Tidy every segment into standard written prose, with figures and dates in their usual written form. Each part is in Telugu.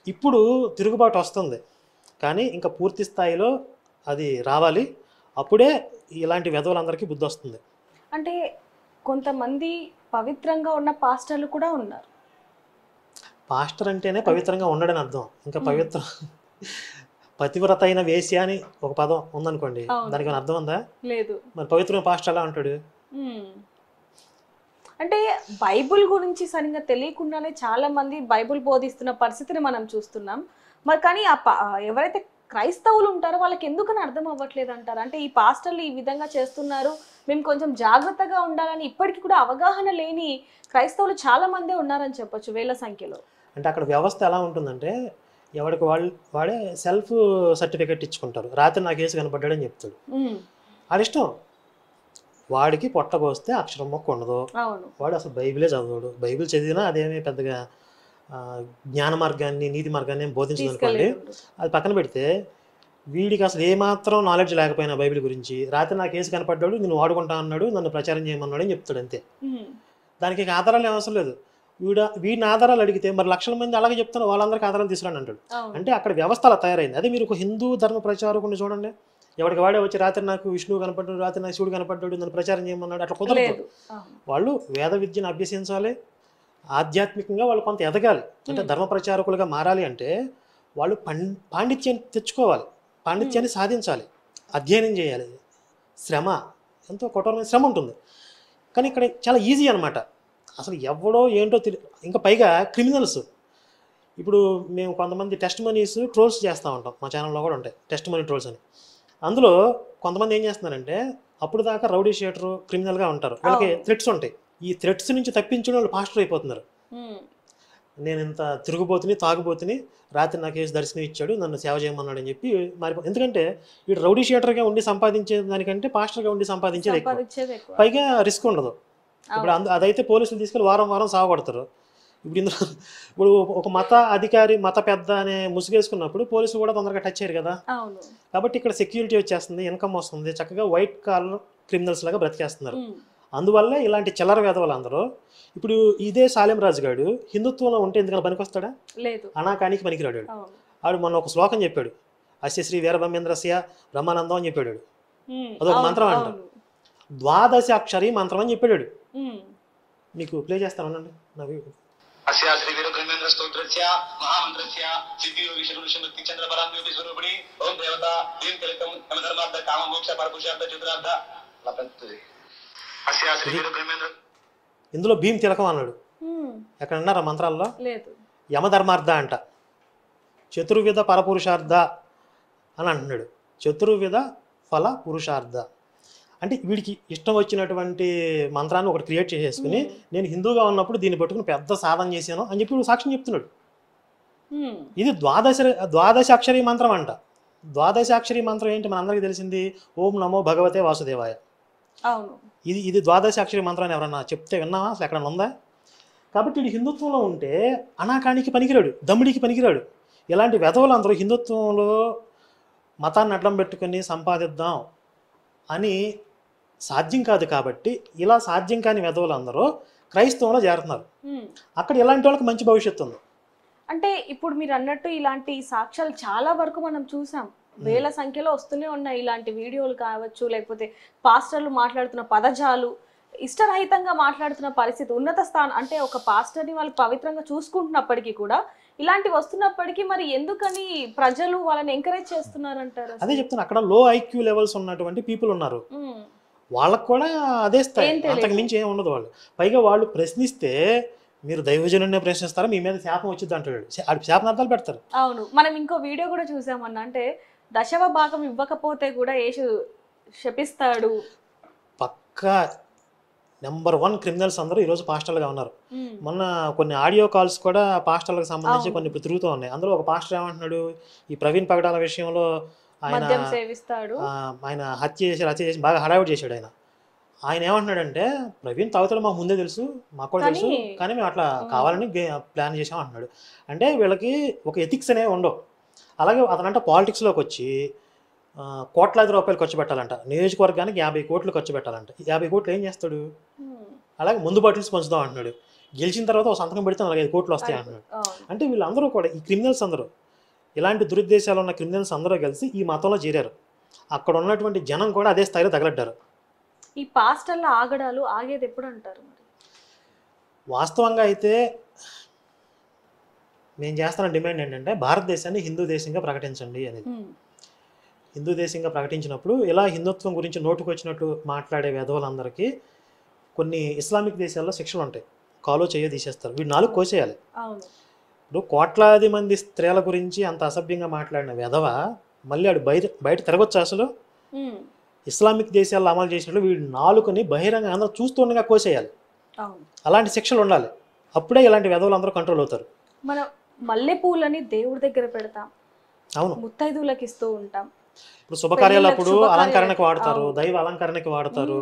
ఇప్పుడు తిరుగుబాటు వస్తుంది, కానీ ఇంకా పూర్తి స్థాయిలో అది రావాలి. అప్పుడే ఇలాంటి వెధవలందరికీ బుద్ధి వస్తుంది. అంటే కొంతమంది పవిత్రంగా ఉన్న పాస్టర్లు కూడా ఉన్నారు. పాస్టర్ అంటేనే పవిత్రంగా ఉండడని అర్థం. ఇంకా పతివ్రత అయిన వేశ్య అని ఒక పదం ఉందనుకోండి, దానికి ఏమైనా అర్థం ఉందా? లేదు. మరి పవిత్రమైన పాస్టర్ ఎలా అంటాడు? అంటే బైబుల్ గురించి సరిగ్గా తెలియకుండానే చాలా మంది బైబుల్ బోధిస్తున్న పరిస్థితిని మనం చూస్తున్నాం. మరి కానీ ఎవరైతే క్రైస్తవులు ఉంటారో వాళ్ళకి ఎందుకని అర్థం అవ్వట్లేదు అంటారు? అంటే ఈ పాస్టర్లు ఈ విధంగా చేస్తున్నారు, మేము కొంచెం జాగ్రత్తగా ఉండాలని ఇప్పటికీ కూడా అవగాహన లేని క్రైస్తవులు చాలా మందే ఉన్నారని చెప్పొచ్చు, వేల సంఖ్యలో. అంటే అక్కడ వ్యవస్థ ఎలా ఉంటుందంటే, ఎవరికి వాడే సెల్ఫ్ సర్టిఫికెట్ ఇచ్చుకుంటారు. రాత్రి నాకు కేసు కనపడ్డాడని చెప్తాడు. ఆడిష్టం. వాడికి పొట్టకొస్తే అక్షరం మొక్క ఉండదు. వాడు అసలు బైబిలే చదవడు. బైబిల్ చదివినా అదేమీ పెద్దగా జ్ఞాన మార్గాన్ని నీతి మార్గాన్ని ఏం బోధించదు అనుకోండి. అది పక్కన పెడితే వీడికి అసలు ఏమాత్రం నాలెడ్జ్ లేకపోయినా బైబిల్ గురించి, రాత్రి నా కేసు కనపడ్డాడు, నేను వాడుకుంటా అన్నాడు, నన్ను ప్రచారం చేయమన్నాడు అని చెప్తాడు అంతే. దానికి ఆధారాలు ఏం అవసరం లేదు. వీడిని ఆధారాలు అడిగితే మరి లక్షల మంది అలాగే చెప్తాను, వాళ్ళందరికీ ఆధారాలు తీసుకురాని అంటాడు. అంటే అక్కడ వ్యవస్థ అలా తయారైంది. అదే మీరు ఒక హిందూ ధర్మ ప్రచారకుని చూడండి, ఎవరికి వాడే వచ్చి రాత్రి నాకు విష్ణువు కనపడ్డాడు, రాత్రి నాకు శివుడు కనపడ్డాడు, నన్ను ప్రచారం చేయమన్నాడు, అట్లా కుదరదు. వాళ్ళు వేద విద్యను అభ్యసించాలి, ఆధ్యాత్మికంగా వాళ్ళు కొంత ఎదగాలి. అంటే ధర్మ ప్రచారకులుగా మారాలి అంటే వాళ్ళు పాండిత్యాన్ని తెచ్చుకోవాలి, పాండిత్యాన్ని సాధించాలి, అధ్యయనం చేయాలి. శ్రమ, ఎంతో కఠోరమైన శ్రమ ఉంటుంది. కానీ ఇక్కడ చాలా ఈజీ అనమాట. అసలు ఎవడో ఏంటో ఇంకా పైగా క్రిమినల్స్. ఇప్పుడు మేము కొంతమంది టెస్ట్ మనీస్ ట్రోల్స్ చేస్తూ ఉంటాం, మా ఛానల్లో కూడా ఉంటాయి టెస్ట్ మనీ ట్రోల్స్ అని. అందులో కొంతమంది ఏం చేస్తున్నారంటే, అప్పుడు దాకా రౌడీ షీటరు క్రిమినల్గా ఉంటారు, వాళ్ళకి థ్రెట్స్ ఉంటాయి. ఈ థ్రెట్స్ నుంచి తప్పించడం వాళ్ళు పాస్టర్ అయిపోతున్నారు. నేను ఇంత తిరుగుబోతుని తాగుబోతుని, రాత్రి నా కేసు దర్శనం ఇచ్చాడు, నన్ను సేవ చేయమన్నాడు అని చెప్పి ఎందుకంటే వీడు రౌడీ షీటర్గా ఉండి సంపాదించే దానికంటే పాస్టర్గా ఉండి సంపాదించేది ఎక్కువ, పైగా రిస్క్ ఉండదు. ఇప్పుడు అదైతే పోలీసులు తీసుకెళ్ళి వారం వారం సాగొడతారు. ఇప్పుడు ఒక మత అధికారి మత పెద్ద అనే ముసుగేసుకున్నప్పుడు పోలీసులు కూడా తొందరగా టచ్ చేయరు కదా. కాబట్టి ఇక్కడ సెక్యూరిటీ వచ్చేస్తుంది, ఇన్కమ్ వస్తుంది, చక్కగా వైట్ కాలర్ క్రిమినల్స్ లాగా బ్రతికేస్తున్నారు. అందువల్ల ఇలాంటి చిల్లర వేదవాళ్ళు అందరూ. ఇప్పుడు ఇదే సాలెం రాజు గారు హిందుత్వంలో ఉంటే ఎందుకన్నా పనికొస్తాడా? లేదు. అనాకానికి పనికిరాడు. ఆడు మొన్న ఒక శ్లోకం చెప్పాడు, అస్య శ్రీ వీరబ్రహ్మేంద్రస్య బ్రహ్మానందం అని చెప్పాడు. అదొక మంత్రం అంట, ద్వాదశ అక్షరి మంత్రం అని చెప్పాడు. మీకు ప్లే చేస్తాను అనండి. అస్య శ్రీ వీరబ్రహ్మేంద్ర స్తోత్రస్య మహామంత్రస్య సిద్ధి యోగి శక్తి చంద్ర పరాంజ్యోతి స్వరూపిణి ఓం దేవత దీం తిలకం యమధర్మార్థ కామ మోక్ష పరపురుషార్థ చతురార్థ లభంతుది. అస్య శ్రీ వీరబ్రహ్మేంద్ర. ఇందులో భీమ్ తిలకం అన్నాడు, ఎక్కడ అన్నారా మంత్రాల్లో? లేదు. యమధర్మార్థ అంట, చతుర్విధ పరపురుషార్థ అని అంటున్నాడు. చతుర్విధ ఫల పురుషార్థ అంటే వీడికి ఇష్టం వచ్చినటువంటి మంత్రాన్ని ఒకటి క్రియేట్ చేసేసుకుని, నేను హిందూగా ఉన్నప్పుడు దీన్ని పట్టుకుని పెద్ద సాధన చేశాను అని చెప్పి సాక్ష్యం చెప్తున్నాడు. ఇది ద్వాదశాక్షరి మంత్రం అంట. ద్వాదశాక్షరి మంత్రం ఏంటి మనందరికీ తెలిసింది, ఓం నమో భగవతే వాసుదేవాయ. ఇది ద్వాదశాక్షరి మంత్రం అని ఎవరన్నా చెప్తే విన్నావా? అసలు ఎక్కడన్నా ఉందా? కాబట్టి వీడు హిందుత్వంలో ఉంటే అనాకానికి పనికిరాడు, దమ్ముడికి పనికిరాడు. ఇలాంటి వెధవలు అందరూ హిందుత్వంలో మతాన్ని అడ్డం పెట్టుకుని సంపాదిద్దాం అని సాధ్యం కాదు. కాబట్టి ఇలా సాధ్యం కాని వెధవలు అందరూ క్రైస్తవంలో చేరుతున్నారు. అక్కడ ఇలాంటి వాళ్ళకి మంచి భవిష్యత్తు ఉంది. అంటే ఇప్పుడు మీరు అన్నట్టు ఇలాంటి సాక్ష్యాలు చాలా వరకు మనం చూసాం, వేల సంఖ్యలో వస్తూనే ఉన్నాయి. ఇలాంటి వీడియోలు కావచ్చు, లేకపోతే పాస్టర్లు మాట్లాడుతున్న పదజాలు, ఇష్టరహితంగా మాట్లాడుతున్న పరిస్థితి, ఉన్నత స్థానం అంటే ఒక పాస్టర్ని వాళ్ళు పవిత్రంగా చూసుకుంటున్నప్పటికీ కూడా ఇలాంటివి వస్తున్నప్పటికీ మరి ఎందుకని ప్రజలు వాళ్ళని ఎంకరేజ్ చేస్తున్నారంటారు? అదే చెప్తున్నా, అక్కడ లో ఐక్యూ లెవెల్స్ ఉన్నటువంటి పీపుల్ ఉన్నారు, వాళ్ళకు కూడా అదే స్థాయి, అంతకు మించి ఏమి ఉండదు. వాళ్ళు పైగా వాళ్ళు ప్రశ్నిస్తే మీరు దైవజనుడినే ప్రశ్నిస్తారా, మీ మీద శాపం వచ్చింది అంటాడు. శాపనార్థాలు పెడతారు. అవును, మనం ఇంకో వీడియో కూడా చూసామన్న, అంటే దశమ భాగం ఇవ్వకపోతే కూడా యేసు శపిస్తాడు. పక్కా నెంబర్ 1 క్రిమినల్స్ అందరూ ఈరోజు పాస్టర్లుగా ఉన్నారు. మొన్న కొన్ని ఆడియో కాల్స్ కూడా పాస్టర్లకు సంబంధించి కొన్ని ఇప్పుడు తిరుగుతూ ఉన్నాయి. అందులో ఒక పాస్టర్ ఏమంటున్నాడు, ఈ ప్రవీణ్ పగడాల విషయంలో ఆయన హత్య చేసి బాగా హడావిడి చేశాడు. ఆయన ఏమంటున్నాడంటే, ప్రవీణ్ తాగుతాడు మాకు ముందే తెలుసు, మాకు కూడా తెలుసు, కానీ మేము అట్లా కావాలని ప్లాన్ చేసాం అంటున్నాడు. అంటే వీళ్ళకి ఒక ఎథిక్స్ అనేవి ఉండవు. అలాగే అతనంట పాలిటిక్స్లోకి వచ్చి కోట్లాది రూపాయలు ఖర్చు పెట్టాలంట, నియోజకవర్గానికి 50 కోట్లు ఖర్చు పెట్టాలంట. 50 కోట్లు ఏం చేస్తాడు? అలాగే ముందు బాటిల్స్ పంచుదాం అంటున్నాడు. గెలిచిన తర్వాత ఒక సంతకం పెడితే 4-5 కోట్లు వస్తాయి అంటున్నాడు. అవును. అంటే వీళ్ళందరూ కూడా ఈ క్రిమినల్స్ అందరూ ఇలాంటి దురుద్దేశాలు ఉన్న క్రిమినల్స్ అందరూ కలిసి ఈ మతంలో చేరారు. అక్కడ ఉన్నటువంటి జనం కూడా అదే స్థాయిలో తగలడ్డారు. ఈ పాస్టర్ల ఆగడాలు ఆగేది ఎప్పుడు అంటారు మరి? వాస్తవంగా అయితే నేను చేస్తున్న డిమాండ్ ఏంటంటే భారతదేశాన్ని హిందూ దేశంగా ప్రకటించండి అనేది. హిందూ దేశంగా ప్రకటించినప్పుడు ఇలా హిందుత్వం గురించి నోటుకొచ్చినట్టు మాట్లాడే వెధవలందరికీ కొన్ని ఇస్లామిక్ దేశాల్లో శిక్షలు ఉంటాయి. కాలో చేయో తీసేస్తారు. వీడు 4 కోసేయాలి. అవును. ఇప్పుడు కోట్లాది మంది స్త్రీల గురించి అంత అసభ్యంగా మాట్లాడిన వెధవ మళ్ళీ ఆడు బయట తిరగొచ్చు. అసలు ఇస్లామిక్ దేశాల్లో అమలు చేసినట్లు వీడు 4ని బహిరంగ అందరూ చూస్తుండగా కోసేయాలి. అవును. అలాంటి శిక్షలు ఉండాలి. అప్పుడే ఇలాంటి వెధవలు అందరూ కంట్రోల్ అవుతారు. మనం మల్లెపూలని దేవుడి దగ్గర పెడతాం, అవును. ముత్తైదువులకు ఇస్తూ ఉంటాం. ఇప్పుడు శుభకార్యాలప్పుడు అలంకరణకు వాడతారు, దైవ అలంకరణకి వాడతారు.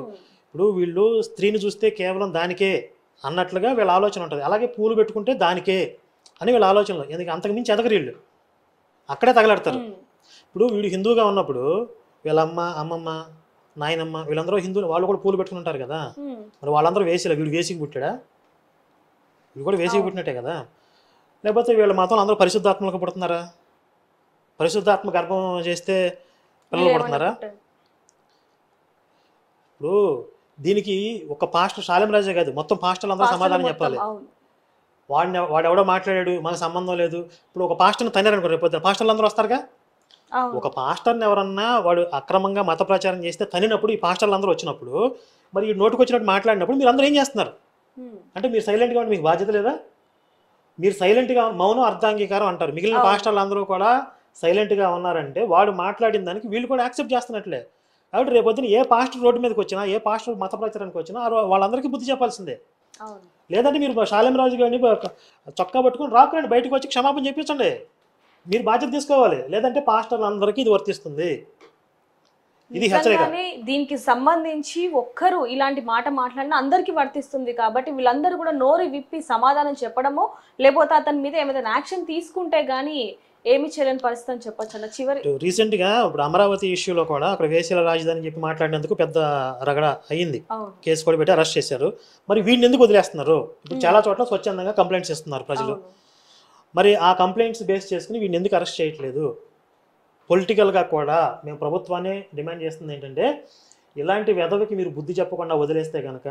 ఇప్పుడు వీళ్ళు స్త్రీని చూస్తే కేవలం దానికే అన్నట్లుగా వీళ్ళ ఆలోచన ఉంటుంది. అలాగే పూలు పెట్టుకుంటే దానికే అని వీళ్ళ ఆలోచనలు. ఎందుకంటే అంతకుమించి ఎదగరు వీళ్ళు, అక్కడే తగలడతారు. ఇప్పుడు వీడు హిందూగా ఉన్నప్పుడు వీళ్ళ అమ్మమ్మ, నాయనమ్మ వీళ్ళందరూ హిందువులు, వాళ్ళు కూడా పూలు పెట్టుకుంటారు కదా. మరి వాళ్ళందరూ వేసిలా, వీడు వేసికి పుట్టాడా? వీడు కూడా వేసికి పుట్టినట్టే కదా. లేకపోతే వీళ్ళ మతంలో అందరూ పరిశుద్ధాత్మలకు పుడుతున్నారా? పరిశుద్ధాత్మ గర్భం చేస్తే పిల్లలు పుడుతున్నారా? ఇప్పుడు దీనికి ఒక పాస్టర్ శాలెం రాజే కాదు, మొత్తం పాస్టర్లు అందరూ సమాధానం చెప్పాలి. వాడెవడో మాట్లాడాడు, మనకు సంబంధం లేదు. ఇప్పుడు ఒక పాస్టర్ని తన్నారనుకో, రేపు పాస్టర్లు అందరూ వస్తారుగా. ఒక పాస్టర్ని ఎవరన్నా వాడు అక్రమంగా మత ప్రచారం చేస్తే తనినప్పుడు ఈ పాస్టర్లు అందరూ వచ్చినప్పుడు మరి ఈ నోటుకు వచ్చినట్టు మాట్లాడినప్పుడు మీరు అందరూ ఏం చేస్తున్నారు అంటే మీరు సైలెంట్గా ఉంటే మీకు బాధ్యత లేదా? మీరు సైలెంట్గా మౌనం అర్ధాంగీకారం అంటారు. మిగిలిన పాస్టర్లు అందరూ కూడా సైలెంట్గా ఉన్నారంటే వాడు మాట్లాడిన దానికి వీళ్ళు కూడా యాక్సెప్ట్ చేస్తున్నట్లే. కాబట్టి రేపొద్దున ఏ పాస్టర్ రోడ్డు మీదకి వచ్చినా, ఏ పాస్టర్ మత ప్రచారానికి వచ్చినా వాళ్ళందరికీ బుద్ధి చెప్పాల్సిందే. లేదంటే మీరు శాలెం రాజు గారిని చొక్కా పట్టుకుని రాకురండి, బయటకు వచ్చి క్షమాపణ చెప్పించండి. మీరు బాధ్యత తీసుకోవాలి. లేదంటే పాస్టర్లు అందరికీ ఇది వర్తిస్తుంది. ఇది హెచ్చరిక. దీనికి సంబంధించి ఒక్కరు ఇలాంటి మాట మాట్లాడినా అందరికీ వర్తిస్తుంది. కాబట్టి వీళ్ళందరూ కూడా నోరు విప్పి సమాధానం చెప్పడమో లేకపోతే అతని మీద ఏమైనా యాక్షన్ తీసుకుంటే గానీ ఏమి చేయలేని పరిస్థితి అని చెప్పొచ్చు అన్న. చివరి రీసెంట్గా ఇప్పుడు అమరావతి ఇష్యూలో కూడా అక్కడ వేసీల రాజధాని చెప్పి మాట్లాడినందుకు పెద్ద రగడ అయ్యింది. కేసు కూడా పెట్టి అరెస్ట్ చేశారు. మరి వీడిని ఎందుకు వదిలేస్తున్నారు? ఇప్పుడు చాలా చోట్ల స్వచ్ఛందంగా కంప్లైంట్స్ ఇస్తున్నారు ప్రజలు. మరి ఆ కంప్లైంట్స్ బేస్ చేసుకుని వీడిని ఎందుకు అరెస్ట్ చేయట్లేదు? పొలిటికల్గా కూడా మేము ప్రభుత్వాన్ని డిమాండ్ చేస్తుంది ఏంటంటే ఇలాంటి వెధవకి మీరు బుద్ధి చెప్పకుండా వదిలేస్తే కనుక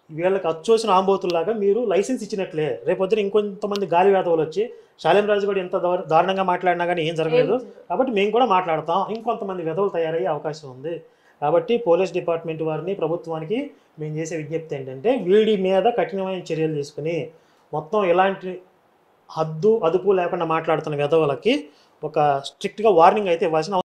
వీళ్ళకి అచ్చోసిన ఆంబోతుల్లాగా మీరు లైసెన్స్ ఇచ్చినట్లే. రేపొద్దున ఇంకొంతమంది గాలి వేధవులు వచ్చి శాలెం రాజు కూడా ఎంత దారుణంగా మాట్లాడినా కానీ ఏం జరగలేదు కాబట్టి మేము కూడా మాట్లాడతాం, ఇంకొంతమంది వెధవులు తయారయ్యే అవకాశం ఉంది. కాబట్టి పోలీస్ డిపార్ట్మెంట్ వారిని, ప్రభుత్వానికి మేము చేసే విజ్ఞప్తి ఏంటంటే వీడి మీద కఠినమైన చర్యలు తీసుకుని మొత్తం ఇలాంటి హద్దు అదుపు లేకుండా మాట్లాడుతున్న వెధవులకి ఒక స్ట్రిక్ట్గా వార్నింగ్ అయితే ఇవ్వాల్సిన